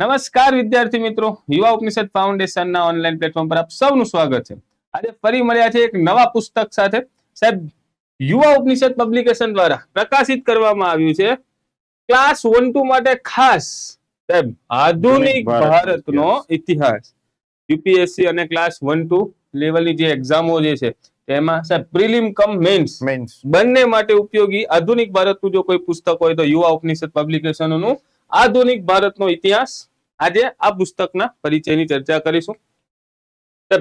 નમસ્કાર વિદ્યાર્થી મિત્રો, યુવા ઉપનિષદ ફાઉન્ડેશનના ઓનલાઈન પ્લેટફોર્મ પર આપ સૌનું સ્વાગત છે. આજે ફરી મળ્યા છે એક નવા પુસ્તક સાથે. સાહેબ, યુવા ઉપનિષદ પબ્લિકેશન દ્વારા પ્રકાશિત કરવામાં આવ્યું છે ક્લાસ 1-2 માટે ખાસ સાહેબ આધુનિક ભારતનો ઇતિહાસ. યુપીએસસી અને ક્લાસ 1-2 લેવલની જે એક્ઝામો જે છે તેમાં સાહેબ પ્રિલિમ કમ મેન્સ બંને માટે ઉપયોગી આધુનિક ભારતનું જો કોઈ પુસ્તક હોય તો યુવા ઉપનિષદ પબ્લિકેશનનું આધુનિક ભારતનો ઇતિહાસ. આજે આ પુસ્તકના પરિચયની ચર્ચા કરીશું.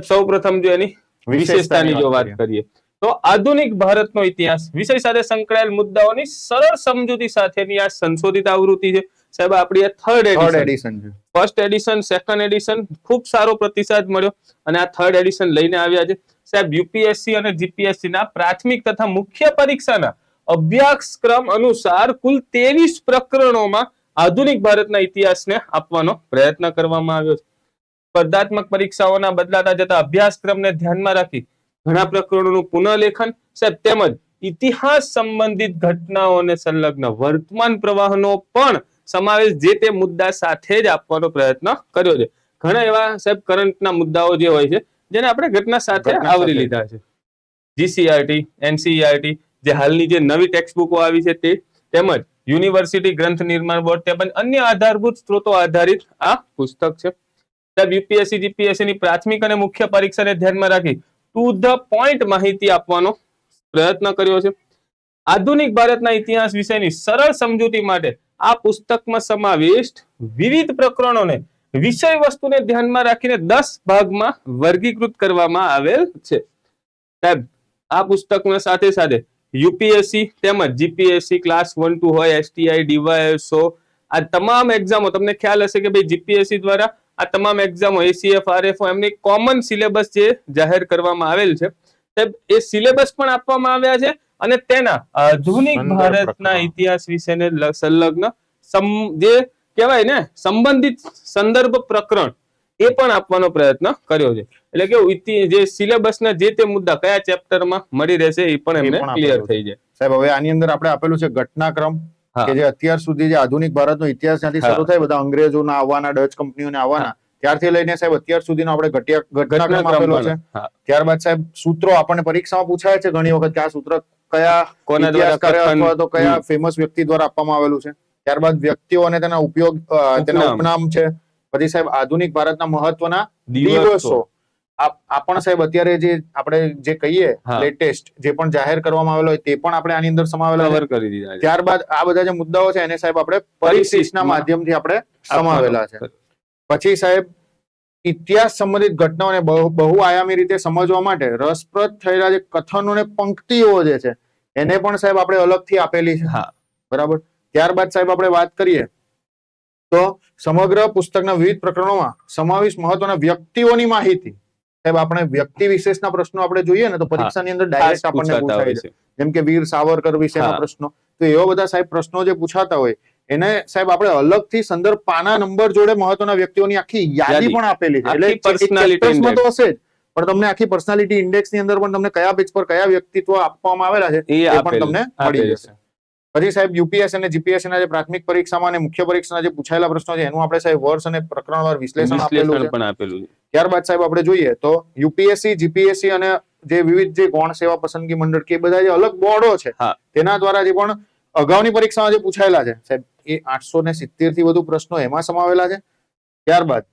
સૌ પ્રથમ જો એની વિશેષતાની જો વાત કરીએ તો આધુનિક ભારતનો ઇતિહાસ વિષય સાથે સંકળાયેલ મુદ્દાઓની સરળ સમજૂતી સાથેની આ સંશોધિત આવૃત્તિ છે. સાહેબ, આપણી થર્ડ એડિશન છે. ફર્સ્ટ એડિશન, સેકન્ડ એડિશન ખૂબ સારો પ્રતિસાદ મળ્યો અને આ થર્ડ એડિશન લઈને આવ્યા છે. સાહેબ, યુપીએસસી અને જીપીએસસી ના પ્રાથમિક તથા મુખ્ય પરીક્ષાના અભ્યાસક્રમ અનુસાર કુલ 23 પ્રકરણોમાં આધુનિક ભારતના ઇતિહાસને આપવાનો પ્રયત્ન કરવામાં આવ્યો છે. સ્પર્ધાત્મક પરીક્ષાઓના બદલાતા જતા અભ્યાસક્રમને ધ્યાનમાં રાખી ઘણા પ્રકરણોનું પુનઃલેખન સાહેબ તેમજ ઇતિહાસ સંબંધિત ઘટનાઓને સંલગ્ન વર્તમાન પ્રવાહનો પણ સમાવેશ જે તે મુદ્દા સાથે જ આપવાનો પ્રયત્ન કર્યો છે. ઘણા એવા સાહેબ કરંટના મુદ્દાઓ જે હોય છે જેને આપણે ઘટના સાથે આવરી લીધા છે. જીસીઆરટી, એનસીઈઆરટી, જે હાલની જે નવી ટેક્સ્ટ બુકો આવી છે તે, તેમજ યુનિવર્સિટી ગ્રંથ નિર્માણ બોર્ડ તેમજ અન્ય આધારભૂત સ્ત્રોતો આધારિત આ પુસ્તક છે. યુપીએસસી જીપીએસસી ની પ્રાથમિક અને મુખ્ય પરીક્ષાને ધ્યાનમાં રાખી ટુ ધ પોઈન્ટ માહિતી આપવાનો પ્રયત્ન કર્યો છે. આધુનિક ભારતના ઇતિહાસ વિશેની સરળ સમજૂતી માટે આ પુસ્તકમાં સમાવિષ્ટ વિવિધ પ્રકરણોને વિષય વસ્તુને ધ્યાનમાં રાખીને 10 ભાગમાં વર્ગીકૃત કરવામાં આવેલ છે. સાહેબ, આ પુસ્તકના સાથે સાથે યુપીએસસી તેમજ જીપીએસસી ક્લાસ 1-2 હોય, એસટીઆઈ, ડીવાયએસઓ, આ તમામ એક્ઝામો તમને ખ્યાલ હશે કે ભાઈ જીપીએસસી દ્વારા આ તમામ એક્ઝામો એસીએફ, આરએફઓ એમની કોમન સિલેબસ જે જાહેર કરવામાં આવેલ છે એ સિલેબસ પણ આપવામાં આવ્યા છે અને તેના આધુનિક ભારતના ઇતિહાસ વિશેને સંલગ્ન જે કહેવાય ને સંબંધિત સંદર્ભ પ્રકરણ એ પણ આપવાનો પ્રયત્ન કર્યો છે. એટલે કે જે સિલેબસના જે તે મુદ્દા કયા ચેપ્ટરમાં મળી રહેશે એ પણ એમને ક્લિયર થઈ જાય. સાહેબ, હવે આની અંદર આપણે આપેલું છે ઘટનાક્રમ કે જે અત્યાર સુધી જે આધુનિક ભારતનો ઇતિહાસ જ્યાંથી શરૂ થાય, બધા અંગ્રેજોના આવવાના, ડચ કંપનીઓના આવવાના, ત્યારથી લઈને સાહેબ અત્યાર સુધીનો આપણે ઘટનાક્રમ આપેલો છે. ત્યારબાદ સાહેબ સૂત્રો આપણને પરીક્ષામાં પૂછાય છે ઘણી વખત કે આ સૂત્ર કયા ઇતિહાસકાર અથવા તો કયા ફેમસ વ્યક્તિ દ્વારા આપવામાં આવેલું છે. ત્યારબાદ વ્યક્તિઓ અને તેના ઉપયોગ, તેના ઉપનામ છે. પછી સાહેબ આધુનિક ભારતના મહત્વના દિવસો આ પણ સાહેબ અત્યારે જે આપણે જે કહીએ લેટેસ્ટ જે પણ જાહેર કરવામાં આવેલો હોય તે પણ આપણે આની અંદર સમાવેલા કરી દીધા. ત્યારબાદ આ બધા જે મુદ્દાઓ છે એને સાહેબ આપણે પરિશિષ્ટના માધ્યમથી આપણે સમાવેલા છે. પછી સાહેબ ઇતિહાસ સંબંધિત ઘટનાઓને બહુ આયામી રીતે સમજવા માટે રસપ્રદ થયેલા જે કથનો ને પંક્તિઓ જે છે એને પણ સાહેબ આપણે અલગથી આપેલી છે. બરાબર. ત્યારબાદ સાહેબ આપણે વાત કરીએ તો સમગ્ર પુસ્તકના વિવિધ પ્રકરણોમાં સમાવિષ્ટ મહત્વના વ્યક્તિઓની માહિતી. સાહેબ, આપણે વ્યક્તિ વિશેષના પ્રશ્નો આપણે જોઈએ ને તો પરીક્ષાની અંદર ડાયરેક્ટ આપણને પૂછાય છે, જેમ કે વીર સાવરકર વિશેના પ્રશ્નો. તો એવા બધા સાહેબ પ્રશ્નો જે પૂછાતા હોય એને સાહેબ આપણે અલગથી સંદર્ભ પાના નંબર જોડે મહત્વના વ્યક્તિઓની આખી યાદી પણ આપેલી છે. એટલે પર્સનાલિટી તો હશે જ, પણ તમને આખી પર્સનાલિટી ઇન્ડેક્સ ની અંદર પણ તમને કયા પેજ પર કયા વ્યક્તિત્વ આપવામાં આવેલા છે એ પણ તમને મળી જશે. પછી સાહેબ યુપીએસસી અને જીપીએસસી ના જે પ્રાથમિક પરીક્ષામાં અને મુખ્ય પરીક્ષાના જે પૂછાયેલા પ્રશ્નો છે એનું આપણે સાહેબ વર્ષ અને પ્રકરણવાર વિશ્લેષણ આપેલું છે. ત્યારબાદ સાહેબ આપણે જોઈએ તો યુપીએસસી, જીપીએસસી અને જે વિવિધ જે ગૌણ સેવા પસંદગી મંડળ કે બધા જે અલગ બોર્ડો છે તેના દ્વારા જે પણ અગાઉની પરીક્ષામાં જે પૂછાયેલા છે સાહેબ એ 870 થી વધુ પ્રશ્નો એમાં સમાવેલા છે. ત્યારબાદ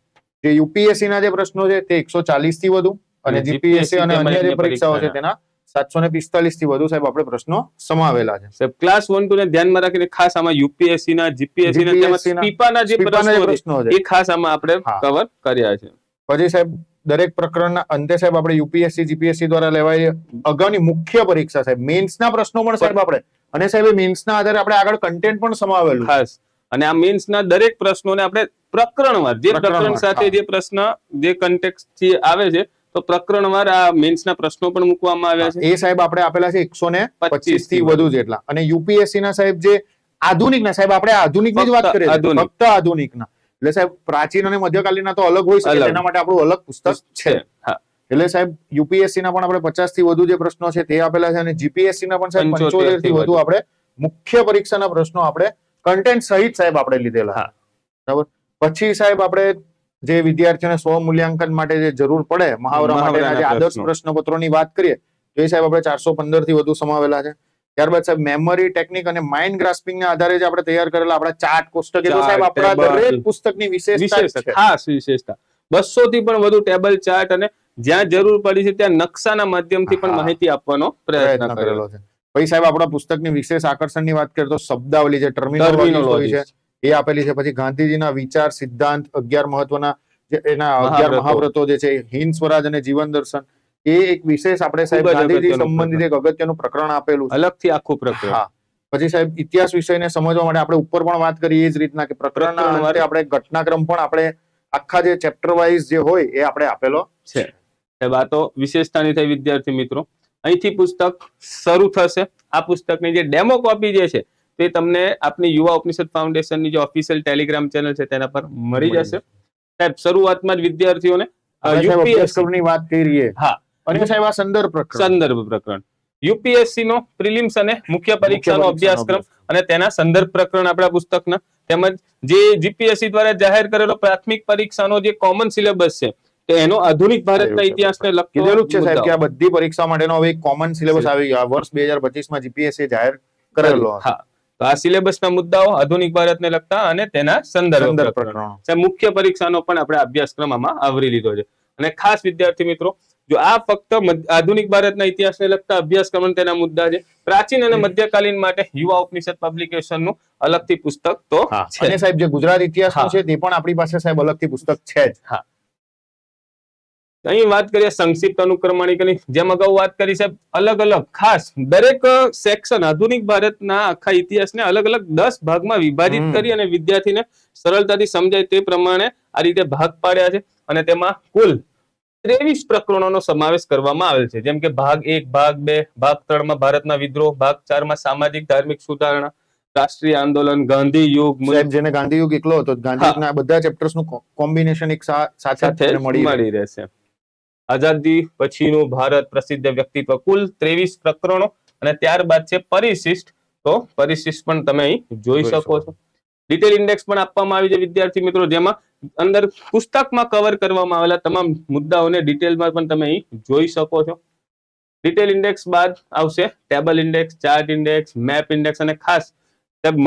જે યુપીએસસી ના જે પ્રશ્નો છે તે 140 થી વધુ અને જીપીએસસી અને અન્ય જે પરીક્ષાઓ છે તેના 745 થી વધુ સાહેબ આપણે પ્રશ્નો સમાવેલા છે. સાહેબ, ક્લાસ 1-2 ને ધ્યાનમાં રાખીને ખાસ આમાં યુપીએસસી ના, જીપીએસસી ના તેમજ પીપાના જે પ્રશ્નો છે એ ખાસ આમાં આપણે કવર કર્યા છે. પછી સાહેબ દરેક પ્રકરણના અંતે સાહેબ આપણે યુપીએસસી, જીપીએસસી દ્વારા લેવાય અગાઉની મુખ્ય પરીક્ષા સાહેબ મેન્સના પ્રશ્નો પણ સાહેબ આપણે અને સાહેબ મેન્સના આધારે આપણે આગળ કન્ટેન્ટ પણ સમાવેલું ખાસ. અને આ મેન્સના દરેક પ્રશ્નોને આપણે પ્રકરણવાર જે પ્રકરણ સાથે જે પ્રશ્ન જે કન્ટેક્સ્ટ થી આવે છે તો પ્રકરણવાર આ મેન્સના પ્રશ્નો પણ મૂકવામાં આવ્યા છે. એ સાહેબ આપણે આપેલા છે 125 થી વધુ જેટલા. અને યુપીએસસી ના સાહેબ જે આધુનિકના સાહેબ આપણે આધુનિકની જ વાત કરીએ ફક્ત આધુનિકના, એટલે સાહેબ પ્રાચીન અને મધ્યકાલીનના તો અલગ હોય શકે, એના માટે આપણું અલગ પુસ્તક છે. એટલે સાહેબ યુપીએસસી ના પણ આપણે 50 થી વધુ જે પ્રશ્નો છે તે આપેલા છે અને જીપીએસસી ના પણ સાહેબ 75 થી વધુ આપણે મુખ્ય પરીક્ષાના પ્રશ્નો આપણે કન્ટેન્ટ સહિત સાહેબ આપણે લીધેલા. બરાબર. પછી સાહેબ આપણે જે વિદ્યાર્થીઓને સ્વ મૂલ્યાંકન માટે જે જરૂર પડે મહાવરા માટેના જે આદર્શ પ્રશ્નપત્રોની વાત કરીએ તો એ સાહેબ આપણે 415 થી વધુ સમાવેલા છે. ત્યારબાદ સાહેબ મેમરી ટેકનિક અને માઇન્ડ ગ્રાસ્પિંગ ના આધારે જે આપણે તૈયાર કરેલા આપણા ચાર્ટ કોષ્ટક એ તો સાહેબ આપણા દરેક પુસ્તકની વિશેષતા છે, ખાસ વિશેષતા. 200 થી પણ વધુ ટેબલ ચાર્ટ અને જ્યાં જરૂર પડી છે ત્યાં નકશાના માધ્યમથી પણ માહિતી આપવાનો પ્રયત્ન કરેલો છે. પછી સાહેબ આપણા પુસ્તકની વિશેષ આકર્ષણની વાત કરીએ તો શબ્દાવલી જે ટર્મિનોલોજી છે એ આપેલી છે. પછી ગાંધીજીના વિચાર સિદ્ધાંત 11 મહત્વના જે એના 11 મહાવ્રતો જે છે હિન્દ સ્વરાજ અને જીવન દર્શન એ એક વિશેષ આપણે સાહેબ ગાંધીજી સંબંધિત એક અગત્યનું પ્રકરણ આપેલું છે, અલગથી આખું પ્રકરણ. હા. પછી સાહેબ ઇતિહાસ વિષયને સમજવા માટે આપણે ઉપર પણ વાત કરી એ જ રીતના કે પ્રકરણના અંતે આપણે ઘટનાક્રમ પણ આપણે આખા જે ચેપ્ટર વાઇઝ જે હોય એ આપણે આપેલો છે. સાહેબ આ તો વિશેષતાની થઈ વિદ્યાર્થી મિત્રો. અહીંથી પુસ્તક શરૂ થશે. આ પુસ્તકની જે ડેમો કોપી જે છે તે તમને આપની યુવા ઉપનિષદ ફાઉન્ડેશનની જે ઓફિશિયલ ટેલિગ્રામ ચેનલ છે તેના પર મળી જશે. સાહેબ શરૂઆતમાં જ વિદ્યાર્થીઓને યુપીએસસી વાત કરીએ. હા. અને સાહેબ આ સંદર્ભ પ્રકરણ યુપીએસસી નો પ્રિલિમ્સ અને મુખ્ય પરીક્ષાનો અભ્યાસક્રમ અને તેના સંદર્ભ પ્રકરણ આપણા પુસ્તકના, તેમજ જે જીપીએસસી દ્વારા જાહેર કરેલો પ્રાથમિક પરીક્ષાનો જે કોમન સિલેબસ છે તો એનો આધુનિક ભારતના ઇતિહાસને લગતો છે સાહેબ કે આ બધી પરીક્ષા માટેનો હવે કોમન સિલેબસ આવી ગયો. વર્ષ 2025 માં જીપીએસસી જાહેર કરેલો. હા, તો આ સિલેબસના મુદ્દાઓ આધુનિક ભારતને લગતા અને તેના સંદર્ભ પ્રકરણો મુખ્ય પરીક્ષાનો પણ આપણે અભ્યાસક્રમ આમાં આવરી લીધો છે. અને ખાસ વિદ્યાર્થી મિત્રો, જો આ ફક્ત આધુનિક ભારતના ઇતિહાસને લગતા અભ્યાસક્રમ તેના મુદ્દા છે, પ્રાચીન અને મધ્યકાલીન માટે યુવા ઉપનિષદ પબ્લિકેશનનું અલગથી પુસ્તક તો છે. અને સાહેબ જે ગુજરાત ઇતિહાસનું છે તે પણ આપણી પાસે સાહેબ અલગથી પુસ્તક છે જ. હા. અહીં વાત કરીએ સંક્ષિપ્ત અનુક્રમણિકાની, જેમ અગાઉ વાત કરી સાહેબ, અલગ અલગ ખાસ દરેક સેક્શન આધુનિક ભારતના આખા ઇતિહાસને અલગ અલગ 10 ભાગમાં વિભાજિત કરી અને વિદ્યાર્થીને સરળતાથી સમજાય તે પ્રમાણે આ રીતે ભાગ પાડ્યા છે. અને તેમાં કુલ 23 પ્રકરણોનો સમાવેશ કરવામાં આવેલ છે. જેમ કે ભાગ 1, ભાગ 2, ભાગ 3 માં ભારતના વિદ્રોહ, ભાગ 4 માં સામાજિક ધાર્મિક સુધારણા, રાષ્ટ્રીય આંદોલન, ગાંધી યુગ, જેને ગાંધી યુગ એકલો હતો, ગાંધીના બધા ચેપ્ટર્સ નું કોમ્બિનેશન એક સાથે મળી રહેશે. આઝાદી પછીનું ભારત, પ્રસિદ્ધ વ્યક્તિત્વ, કુલ 23 પ્રકરણો. અને ત્યારબાદ છે પરિશિષ્ટ, તો પરિશિષ્ટ પણ તમે અહીં જોઈ શકો છો. ડિટેલ ઇન્ડેક્સ પણ આપવામાં આવી છે વિદ્યાર્થી મિત્રો, જેમાં અંદર પુસ્તકમાં કવર કરવામાં આવેલા તમામ મુદ્દાઓને ડિટેલમાં પણ તમે અહીં જોઈ શકો છો. ડિટેલ ઇન્ડેક્સ બાદ આવશે table index, chart index, map index અને ખાસ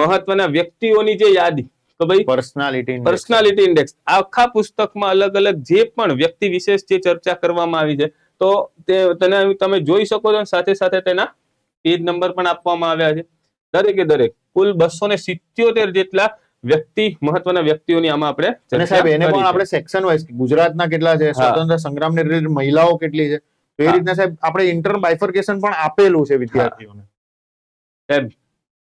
મહત્વના વ્યક્તિઓની જે યાદી, તો ભાઈ પર્સનાલિટી ઇન્ડેક્સ. આખા પુસ્તકમાં અલગ અલગ જે પણ વ્યક્તિ વિશેષ જે ચર્ચા કરવામાં આવી છે તો તેને તમે જોઈ શકો છો. સાથે સાથે તેના પેજ નંબર પણ આપવામાં આવ્યા છે. દરેકે દરેક કુલ 277 જેટલા મહત્વના વ્યક્તિઓની આમાં આપણે સાહેબ એને પણ આપણે સેક્શન વાઇઝ ગુજરાતના કેટલા છે, સ્વતંત્ર સંગ્રામને રિલેટેડ મહિલાઓ કેટલી છે, તો એ રીતના સાહેબ આપણે ઇન્ટર્ન બાયફર્કેશન પણ આપેલું છે વિદ્યાર્થીઓને.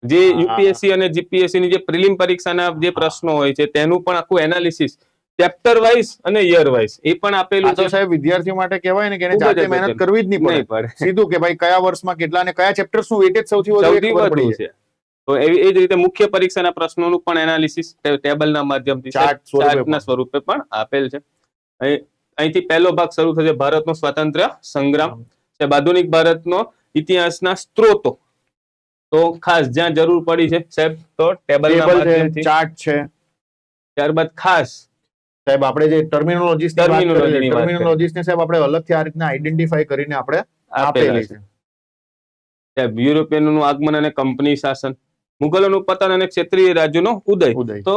જે યુપીએસસી અને જીપીએસસી ની જે પ્રિલિમ પરીક્ષાના જે પ્રશ્નો હોય છે તેનું પણ આખું એનાલિસિસ ચેપ્ટર વાઇઝ અને યર વાઇઝ એ પણ આપેલું છે. સાહેબ વિદ્યાર્થીઓ માટે કહેવાય ને કે એને જાતે મહેનત કરવી જ નહીં પડે, સીધું કે ભાઈ કયા વર્ષમાં કેટલા અને કયા ચેપ્ટર્સ નું વેટેજ સૌથી વધુ છે. તો એ જ રીતે મુખ્ય પરીક્ષાના પ્રશ્નોનું પણ એનાલિસિસ ટેબલના માધ્યમથી ચાર્ટના સ્વરૂપે પણ આપેલ છે. અહીંથી પહેલો ભાગ શરૂ થશે, ભારતનો સ્વાતંત્ર્ય સંગ્રામ. આધુનિક ભારતનો ઇતિહાસના સ્ત્રોતો, તો ખાસ જ્યાં જરૂર પડી છે સાહેબ તો ટેબલના માધ્યમથી ચાર્ટ છે. ત્યારબાદ ખાસ સાહેબ આપણે જે ટર્મિનોલોજીસ ને સાહેબ આપણે અલગથી આ રીતના આઈડેન્ટિફાઈ કરીને આપણે આપેલી છે. યુરોપિયનનું આગમન અને કંપની શાસન, મુગલોનું પતન અને ક્ષેત્રીય રાજ્યોનો ઉદય. તો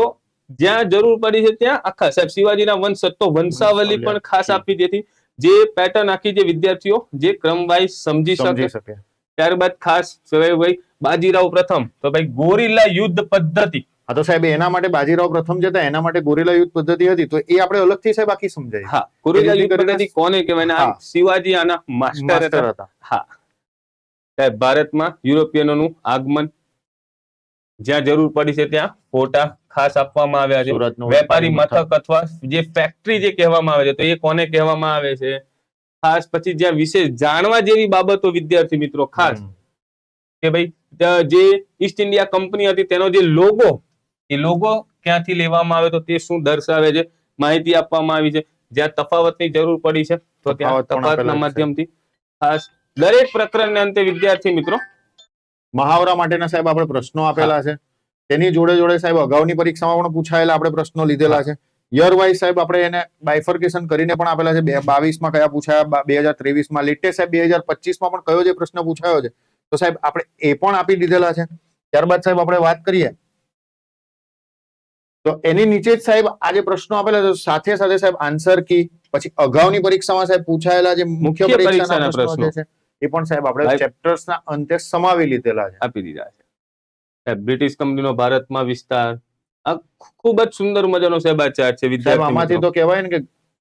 જ્યાં જરૂર પડી છે ત્યાં આખા સાહેબ શિવાજીના વંશ, તો વંશાવલી પણ ખાસ આપી દેતી, જે પેટર્ન આખી જે વિદ્યાર્થીઓ જે ક્રમ વાઇઝ સમજી શકે. ત્યારબાદ ખાસ ભાઈ બાજીરાવ પ્રથમ, તો ભાઈ ગોરીલા યુદ્ધ પદ્ધતિ. તો સાહેબ એના માટે બાજીરાવ પ્રથમ જતા એના માટે ગોરીલા યુદ્ધ પદ્ધતિ હતી, તો એ આપણે અલગથી સાહેબ આખી સમજાય. હા, ગોરીલા યુદ્ધ પદ્ધતિ કોને કહેવાય? શિવાજી આના માસ્ટર હતા. હા સાહેબ, ભારતમાં યુરોપિયનોનું આગમન, જ્યાં જરૂર પડી છે ત્યાં ફોટા ખાસ આપવામાં આવ્યા છે. વેપારી મથક અથવા જે ફેક્ટરી જે કહેવામાં આવે છે તો એ કોને કહેવામાં આવે છે ખાસ. પછી જ્યાં વિશેષ જાણવા જેવી બાબતો વિદ્યાર્થી મિત્રો ખાસ, કે ભાઈ જે ઈસ્ટ ઇન્ડિયા કંપની હતી તેનો જે લોગો, એ લોગો ક્યાંથી લેવામાં આવે તો તે શું દર્શાવે છે, માહિતી આપવામાં આવી છે. જ્યાં તફાવતની જરૂર પડી છે તો ત્યાં તફાવતના માધ્યમથી ખાસ દરેક પ્રકરણને અંતે વિદ્યાર્થી મિત્રો મહાવરા માટેના સાહેબ આપણે પ્રશ્નો આપેલા છે. તેની જોડે જોડે સાહેબ અગાઉની પરીક્ષામાં પણ પૂછાયેલા આપણે પ્રશ્નો લીધેલા છે. યર વાઇઝ સાહેબ આપણે એને બાયફર્કેશન કરીને પણ આપેલા છે. 22 માં કયા પૂછાયા, 2023 માં લેટેસ્ટ સાહેબ 2025 માં પણ કયો જે પ્રશ્ન પૂછાયો છે તો સાહેબ આપણે એ પણ આપી દીધેલા છે. ત્યારબાદ સાહેબ આપણે વાત કરીએ તો એની નીચે જ સાહેબ આ જે પ્રશ્નો આપેલા છે સાથે સાથે સાહેબ આન્સર કી, પછી અગાઉની પરીક્ષામાં સાહેબ પૂછાયેલા જે મુખ્ય પરીક્ષાના પ્રશ્નો છે એ પણ સાહેબ આપણે ચેપ્ટર્સના અંતે સમાવી લીધેલા છે, આપી દીધા છે. સાહેબ બ્રિટિશ કંપનીનો ભારતમાં વિસ્તાર, આ ખૂબ જ સુંદર મજાનો સાહેબ આ ચાર્ટ છે. સાહેબ આમાંથી તો કહેવાય ને કે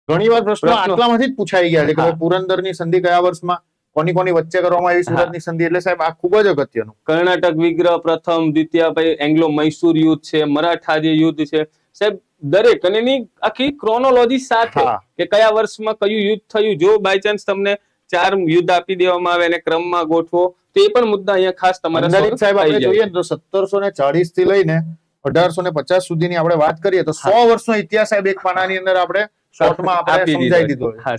ઘણી વાર પ્રશ્નો આટલામાંથી જ પૂછાઈ ગયા છે કે પુરંદરની સંધિ કયા વર્ષમાં કોની વચ્ચે કરવામાં આવી, સુરતની સંધિ, એટલે સાહેબ આ ખૂબ જ અગત્યનું. કર્ણાટક વિગ્રહ પ્રથમ, દ્વિતીય, પછી એંગ્લો મૈસૂર યુદ્ધ છે, મરાઠા જે યુદ્ધ છે સાહેબ, દરેક અને એની આખી ક્રોનોલોજી સાથે કે કયા વર્ષમાં કયું યુદ્ધ થયું. જો બાય ચાન્સ તમને 4 યુદ્ધ આપી દેવામાં આવે અને ક્રમમાં ગોઠવો તો એ પણ મુદ્દા અહીંયા ખાસ તમારા સાહેબ આપણે જોઈએ તો 1740 થી લઈને 1850 સુધીની આપણે વાત કરીએ તો 100 વર્ષનો ઇતિહાસ સાહેબ એક પાનાની અંદર આપણે શોર્ટમાં આપણે સમજાવી દીધો. હા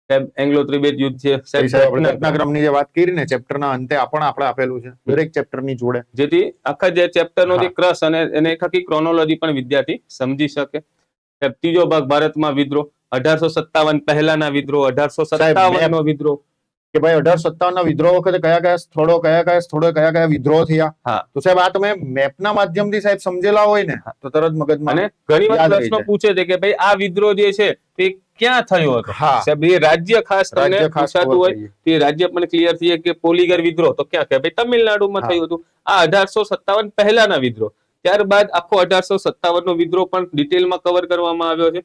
સાહેબ એંગ્લો ત્રિબેટ યુદ્ધ છે સાહેબ, ઘટનાક્રમની જે વાત કરી ને ચેપ્ટરના અંતે આપણે આપેલું છે દરેક ચેપ્ટરની જોડે, જેથી આખા જે ચેપ્ટરનો જે ક્રસ અને એને આખી ક્રોનોલોજી પણ વિદ્યાર્થી સમજી શકે. સાહેબ ત્રીજો ભાગ ભારતમાં વિદ્રોહ, 1857 પહેલાના વિદ્રોહ, 1857 નો વિદ્રોહ કે ભાઈ 1857 ના વિદ્રોહ વખતે કયા કયા સ્થળો કયા કયા વિદ્રોહ થયા. તો સાહેબ આ તમે મેપના માધ્યમથી સાહેબ સમજેલા હોય ને તો તરત મગજમાં. અને ઘણી વાર પ્રશ્નો પૂછે છે કે ભાઈ આ વિદ્રોહ જે છે તે ક્યાં થયો હતો. સાહેબ એ રાજ્ય ખાસ તમને પૂછાતું હોય તે રાજ્ય પણ ક્લિયર થઈ કે પોલીગર વિદ્રોહ તો ક્યાં કે ભાઈ તમિલનાડુમાં થયું હતું. આ 1857 પહેલાના વિદ્રોહ. ત્યારબાદ આખો 1857 નો વિદ્રોહ પણ ડિટેલમાં કવર કરવામાં આવ્યો છે.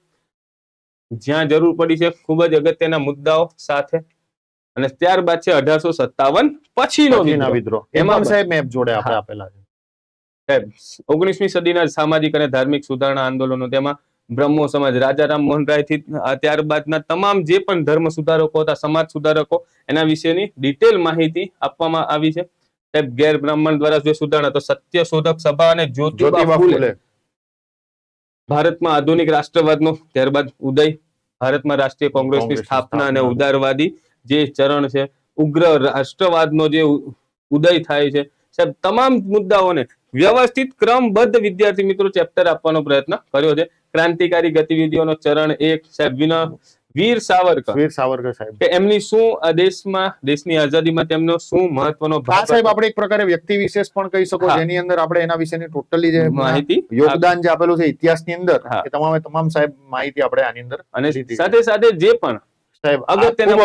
જ્યાં જરૂર પડી છે ખૂબ જ અગત્યના મુદ્દાઓ સાથે. અને ત્યારબાદ છે 1857 પછીનો વિદ્રોહ. એમાં સાહેબ મેપ જોડે આપણે આપેલા છે. સાહેબ 19મી સદીના સામાજિક અને ધાર્મિક સુધારણા આંદોલનો, તેમાં બ્રહ્મો સમાજ, રાજા રામમોહન રાય થી ત્યારબાદના તમામ જે પણ ધર્મ સુધારકો હતા, સમાજ સુધારકો, એના વિશેની ડિટેલ માહિતી આપવામાં આવી છે. સાહેબ ગેર બ્રાહ્મણ દ્વારા જે સુધારણા તો સત્ય શોધક સભા અને જ્યોતિબા ફૂલે. ભારતમાં આધુનિક રાષ્ટ્રવાદનો ત્યારબાદ ઉદય, ભારતમાં રાષ્ટ્રીય કોંગ્રેસની સ્થાપના અને ઉદારવાદી જે ચરણ છે, ઉગ્ર રાષ્ટ્રવાદનો જે ઉદય થાય છે. સાહેબ તમામ મુદ્દાઓને વ્યવસ્થિત ક્રમબદ્ધ વિદ્યાર્થી મિત્રો ચેપ્ટર આપવાનો પ્રયત્ન કર્યો છે. ક્રાંતિકારી ગતિવિધિઓનો ચરણ 1 સાહેબ વીર સાવરકર સાહેબ કે એમની શું દેશની આઝાદીમાં તેમનો શું મહત્વનો ભાગ. સાહેબ આપણે એક પ્રકારે વ્યક્તિ વિશેષ પણ કહી શકો, જેની અંદર આપણે એના વિશેની ટોટલી જે માહિતી યોગદાન જે આપેલું છે ઇતિહાસની અંદર એ તમામ સાહેબ માહિતી આપણે આની અંદર, અને સાથે સાથે જે પણ સાહેબ અગત્યનું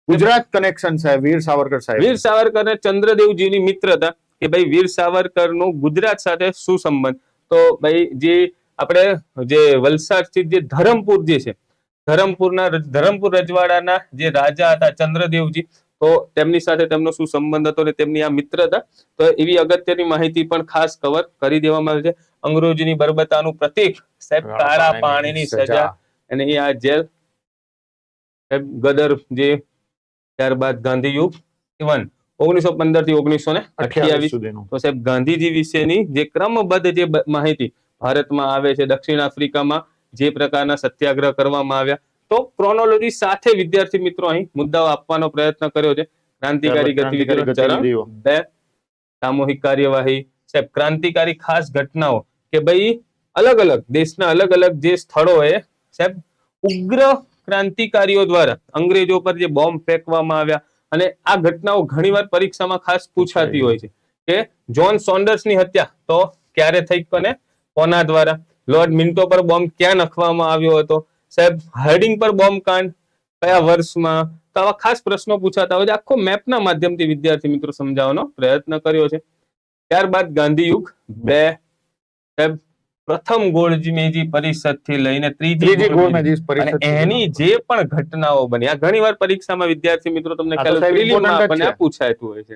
ગુજરાત કનેક્શન સાહેબ વીર સાવરકર અને ચંદ્રદેવજીની મિત્રતા કે ભાઈ વીર સાવરકર નું ગુજરાત સાથે શું સંબંધ. તો ભાઈ જે આપણે જે વલસાડ સ્થિત જે ધરમપુર જે છે, ધરમપુર રજવાડાના જે રાજા હતા ચંદ્રદેવજી, તો તેમની સાથે તેમનો શું સંબંધ હતો અને તેમની આ મિત્રતા, તો એવી અગત્યની માહિતી પણ ખાસ કવર કરી દેવામાં આવી છે. અંગ્રેજોની બર્બરતાનું પ્રતીક સાહેબ કાળા પાણીની સજા અને એ આ જેલ. ગદર જે ત્યારબાદ ગાંધી યુગ ઇવન 1915 થી 1928 સુધીનું. તો સાહેબ ગાંધીજી વિશેની જે ક્રમબદ્ધ જે માહિતી ભારતમાં આવે છે, દક્ષિણ આફ્રિકામાં જે પ્રકારના સત્યાગ્રહ કરવામાં આવ્યા, તો ક્રોનોલોજી સાથે વિદ્યાર્થી મિત્રો અહીં મુદ્દાઓ આપવાનો પ્રયત્ન કર્યો છે. ક્રાંતિકારી ગતિવિધિઓ ચરણ 2, સામૂહિક કાર્યવાહી, સાહેબ ક્રાંતિકારી ખાસ ઘટનાઓ કે ભાઈ અલગ અલગ દેશના અલગ અલગ જે સ્થળોએ સાહેબ ઉગ્ર ક્રાંતિકારીઓ દ્વારા અંગ્રેજો પર જે બોમ્બ ફેંકવામાં આવ્યા, અને આ ઘટનાઓ ઘણીવાર પરીક્ષામાં ખાસ પૂછાતી હોય છે કે જ્હોન સોન્ડર્સની હત્યા તો ક્યારે થઈ અને કોના દ્વારા, લોર્ડ મિન્ટો પર બોમ્બ ક્યાં નખવામાં આવ્યો હતો, સાહેબ હાર્ડિંગ પર બોમ્બ કાંડ કયા વર્ષમાં. તો આવા ખાસ પ્રશ્નો પૂછાતા હોય છે. આખો મેપના માધ્યમથી વિદ્યાર્થી મિત્રો સમજાવવાનો પ્રયત્ન કર્યો છે. ત્યારબાદ ગાંધી યુગ 2 સાહેબ પ્રથમ ગોળમેજી પરિષદ થી લઈને ત્રીજી ગોળમેજી પરિષદ, એની જે પણ ઘટનાઓ બની, આ ઘણીવાર પરીક્ષામાં વિદ્યાર્થી મિત્રો તમને પૂછાતું હોય છે.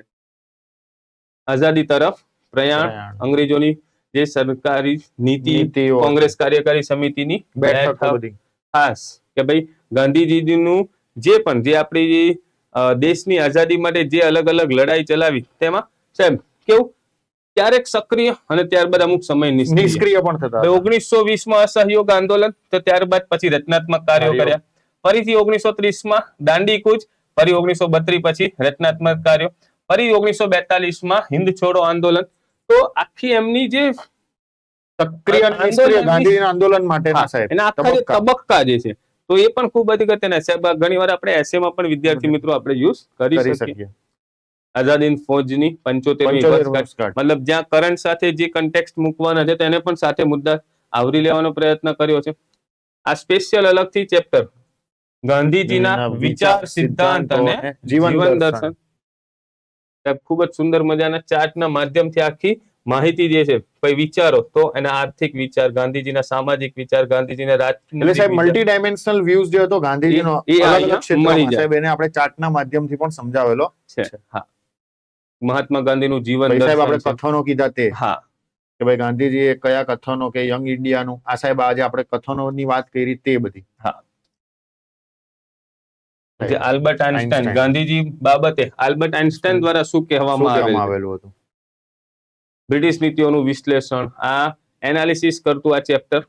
આઝાદી તરફ પ્રયાણ, અંગ્રેજોની જે સરકારી નીતિ, કોંગ્રેસ કાર્યકારી સમિતિની બેઠક, ખાસ કે ભાઈ ગાંધીજીનું જે પણ જે આપણી દેશની આઝાદી માટે જે અલગ અલગ લડાઈ ચલાવી, તેમાં સાહેબ કેવું ક્યારેક સક્રિય અને ત્યારબાદ અમુક સમય નિષ્ક્રિય પણ થતા. 1920 માં અસહયોગ આંદોલન, તો ત્યારબાદ પછી રચનાત્મક કાર્યો કર્યા. ફરીથી 1930 માં દાંડી કૂચ, ફરી 1932 પછી રચનાત્મક કાર્યો, ફરી 1942 માં હિન્દ છોડો આંદોલન, તો આખી એમની જે સક્રિય અને નિષ્ક્રિય ગાંધીજીના આંદોલન માટેના હા, સાહેબ એના આખા જે તબક્કા. તબક્કા જે છે તો એ પણ ખૂબ અગત્યના છે સાહેબ. ઘણી વાર આપણે એસેમાં પણ વિદ્યાર્થી મિત્રો આપણે યુઝ કરી કરી શકીએ. શકીએ. આઝાદીન ફૌજની 75મી 75 વર્ષગાંઠ, વર્ષગાંઠ. મતલબ જ્યાં કરંટ સાથે જે કન્ટેક્સ્ટ મૂકવાના છે તેને પણ સાથે મુદ્દા આવરી લેવાનો પ્રયત્ન કર્યો છે. આ સ્પેશિયલ અલગથી ચેપ્ટર ગાંધીજીના વિચાર સિદ્ધાંત અને જીવન જીવન દર્શન. દર્શન, સાહેબ ખૂબ જ સુંદર મજાના ચાર્ટના માધ્યમથી આખી માહિતી જે છે ભાઈ વિચારો તો એના આર્થિક વિચાર, ગાંધીજીના સામાજિક વિચાર, ગાંધીજીના એટલે રાજનીતિક સાહેબ વિચાર. મલ્ટી ડાયમેન્શનલ વ્યૂઝ જે હતો ગાંધીજીનો એ અલગ અહીંયા અલગ ક્ષેત્રોમાં મળી જાય. સાહેબ એને આપણે ચાર્ટના માધ્યમથી પણ સમજાવેલો છે. હા, મહાત્મા ગાંધીનું જીવન ભાઈ સાહેબ આપણે દર્શન છે. કથનો કીધા તે હા, કે ભાઈ ગાંધીજીએ કયા કથનો કે યંગ ઇન્ડિયાનું આ સાહેબ આજે આપણે કથનોની વાત કરી તે બધી. જે આલ્બર્ટ આઇન્સ્ટાઈન, આઇન્સ્ટાઈન. ગાંધીજી બાબતે આલ્બર્ટ આઇન્સ્ટાઈન દ્વારા શું શું કહેવામાં કહેવામાં આવેલું છે? આવેલું હતું? બ્રિટિશ નીતિઓનું વિશ્લેષણ, આ એનાલિસિસ કરતું આ ચેપ્ટર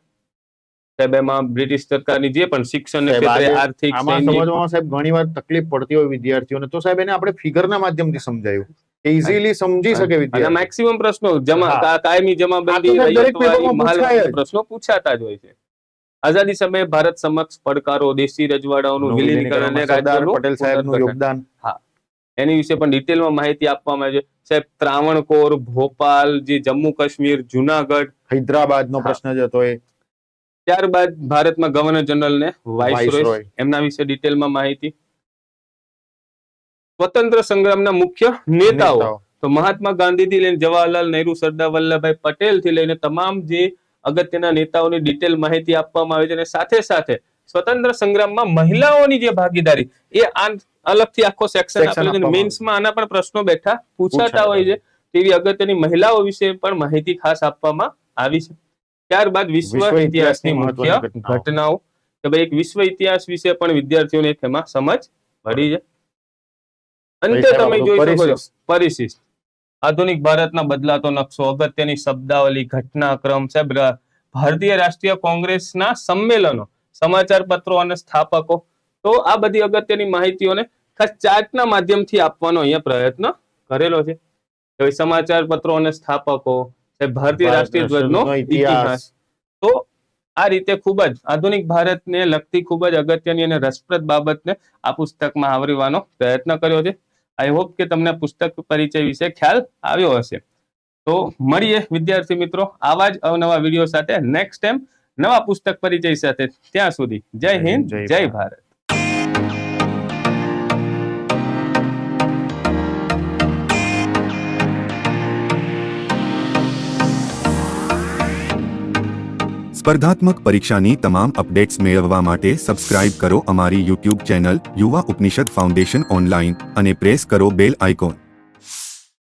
સાહેબ. એમાં બ્રિટિશ સરકારની જે પણ શિક્ષણ સાહેબ, ક્ષેત્રે આજે આર્થિક, આમાં સૈનિક, સમજવામાં સાહેબ ઘણી વાર તકલીફ પડતી હોય વિદ્યાર્થીઓને તો સાહેબ એને આપણે ફિગરના માધ્યમથી સમજાયું કે ઇઝીલી સમજી શકે અને વિદ્યાર્થી. મેક્સિમમ પ્રશ્નો હા. કાયમી જમાબંધી, આ તો દરેક રૈયતવાડી, પેપરમાં પૂછાય મહાલવાડી જ. પ્રશ્નો પૂછાતા જ હોય છે. આઝાદી સમયે ભારત સમક્ષ પડકારો, દેશી રજવાડાઓનું વિલીનીકરણ અને સરદાર રાજ્યોનું પટેલ સાહેબનું પુનર્ગઠન. યોગદાન. એની વિશે પણ ડિટેલમાં માહિતી આપવામાં આવે છે સાહેબ. ત્રાવણકોર, ભોપાલ, જે જમ્મુ કાશ્મીર, જુનાગઢ, હૈદરાબાદનો હા. પ્રશ્ન જ હતો એ. ત્યારબાદ ભારતમાં ગવર્નર જનરલ ને વાઇસરોય, વાઇસરોય. એમના વિશે ડિટેલમાં માહિતી. સ્વતંત્ર સંગ્રામના મુખ્ય નેતાઓ નેતાઓ. તો મહાત્મા ગાંધીથી લઈને જવાહરલાલ નહેરુ, સરદાર વલ્લભભાઈ પટેલ થી લઈને તમામ જે અગત્યના નેતાઓની ડિટેલ માહિતી આપવામાં આવે છે. અને સાથે સાથે સ્વતંત્ર સંગ્રામમાં મહિલાઓની જે ભાગીદારી એ અલગથી આખો સેક્શન Section આપેલો છે. આપવામાં મેન્સમાં આના પણ પ્રશ્નો બેઠા પૂછાતા પૂછાતા હોય છે. તેવી અગત્યની મહિલાઓ વિશે પણ માહિતી ખાસ આપવામાં આવી છે. ત્યારબાદ વિશ્વ વિશ્વ ઇતિહાસની ઇતિહાસની મુખ્ય મહત્વની ઘટનાઓ. ઘટનાઓ કે ભાઈ એક વિશ્વ ઇતિહાસ વિશે પણ વિદ્યાર્થીઓને એમાં સમજ પડી છે. અંતે સાહેબ, તમે આપણું જોઈ શકો છો પરિશિષ્ટ. પરિશિષ્ટ, આધુનિક ભારતના બદલાતો નકશો, અગત્યની શબ્દાવલી, ઘટનાક્રમ સાહેબ, ભારતીય રાષ્ટ્રીય કોંગ્રેસના સંમેલનો, સમાચાર પત્રો અને સ્થાપકો. તો આ બધી અગત્યની માહિતીઓને ખાસ ચાર્ટના માધ્યમથી આપવાનો અહીંયા પ્રયત્ન કરેલો છે. હવે સમાચાર પત્રો અને સ્થાપકો, સાહેબ, ભારતીય રાષ્ટ્રીય ધ્વજનો ઇતિહાસ. તો આ રીતે ખૂબ જ આધુનિક ભારતને લગતી ખૂબ જ અગત્યની અને રસપ્રદ બાબતને આ પુસ્તકમાં આવરવાનો પ્રયત્ન કર્યો છે. આઈ હોપ કે તમને પુસ્તક પરિચય વિશે ખ્યાલ આવ્યો હશે. તો મળીએ વિદ્યાર્થી મિત્રો આવા જ અવનવા વિડીયો સાથે નેક્સ્ટ ટાઈમ નવા પુસ્તક પરિચય સાથે. ત્યાં સુધી જય હિન્દ, જય ભારત. સ્પર્ધાત્મક પરીક્ષાની તમામ અપડેટ્સ મેળવવા માટે સબસ્ક્રાઇબ કરો અમારી યુટ્યુબ ચેનલ યુવા ઉપનિષદ ફાઉન્ડેશન ઓનલાઈન અને પ્રેસ કરો બેલ આઇકોન.